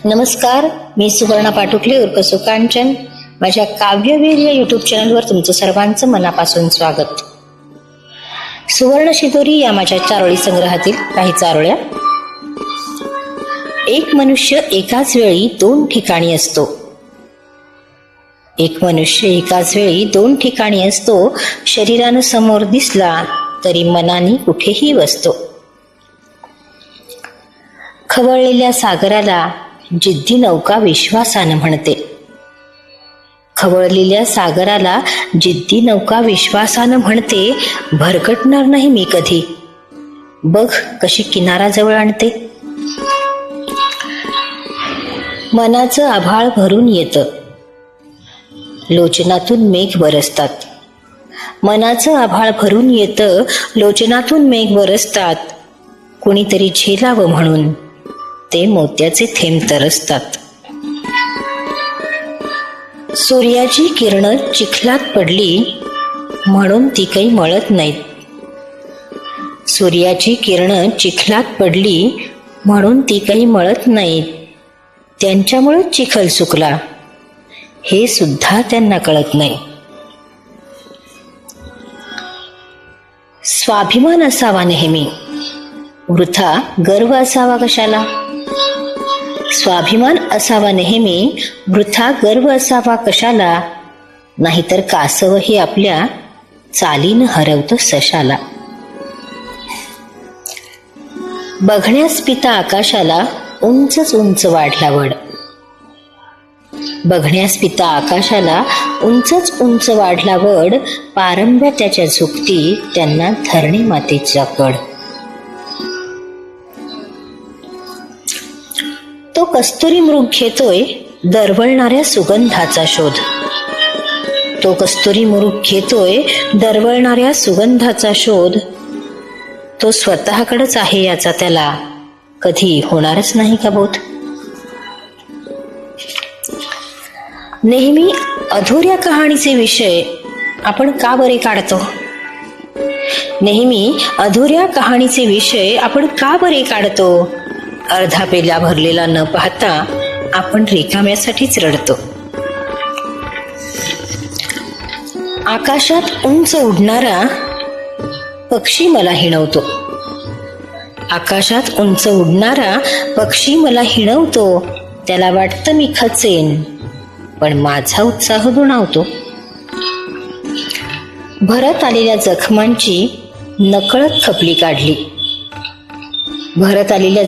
नमस्कार, मी सुवर्णा पाटुकले उर्फ सुकांचन. माझ्या काव्यवीर या युट्यूब चॅनलवर तुमचं सर्वांचं मनापासून स्वागत. सुवर्ण शिदोरी या माझ्या चारोळी संग्रहातील काही चारोळ्या. एक मनुष्य एकाच वेळी दोन ठिकाणी असतो. एक मनुष्य एकाच वेळी दोन ठिकाणी असतो. शरीरानं समोर दिसला तरी मनाने कुठेही बसतो. खवळलेल्या सागराला जिद्दी नौका विश्वासानं म्हणते. खवळलेल्या सागराला जिद्दी नौका विश्वासानं म्हणते, भरकटणार नाही मी कधी, बघ कशी किनाराजवळ आणते. मनाचं आभाळ भरून येतं, लोचनातून मेघ बरसतात. मनाचं आभाळ भरून येतं, लोचनातून मेघ बरसतात. कुणीतरी झेलावं म्हणून ते मोत्याचे थेंब तरसतात. सूर्याची किरणं चिखलात पडली म्हणून ती काही मळत नाहीत. सूर्याची किरणं चिखलात पडली म्हणून ती काही मळत नाहीत. त्यांच्यामुळे चिखल सुकला हे सुद्धा त्यांना कळत नाही. स्वाभिमान असावा नेहमी, वृथा गर्व असावा कशाला. स्वाभिमान असावा नेहमी, वृथा गर्व असावा कशाला. नाहीतर कासवही आपल्या चालीनं हरवतं सशाला. बघण्यास पिता आकाशाला उंचच उंच वाढला वड. बघण्यास पिता आकाशाला उंचच उंच वाढला वड. पारंब्या त्याच्या झुकती त्यांना धरणी मातेचा कड. तो कस्तुरी मृग घेतोय दरवळणाऱ्या सुगंधाचा शोध. तो कस्तुरी मृग घेतोय दरवळणाऱ्या सुगंधाचा शोध. तो स्वतःकडेच आहे याचा त्याला कधी होणारच नाही का बोध. नेहमी अधुऱ्या कहाणीचे विषय आपण का बरे काढतो. नेहमी अधुऱ्या कहाणीचे विषय आपण का बरे काढतो. अर्धा पेला भरलेला न पाहता आपण रिकाम्यासाठीच रडतो. आकाशात उंच उडणारा पक्षी मला हिणवतो. आकाशात उंच उडणारा पक्षी मला हिणवतो. त्याला वाटतं मी खचेन पण माझा उत्साह दुणावतो. भरत आलेल्या जखमांची नकळत खपली काढली. भरत आलेल्या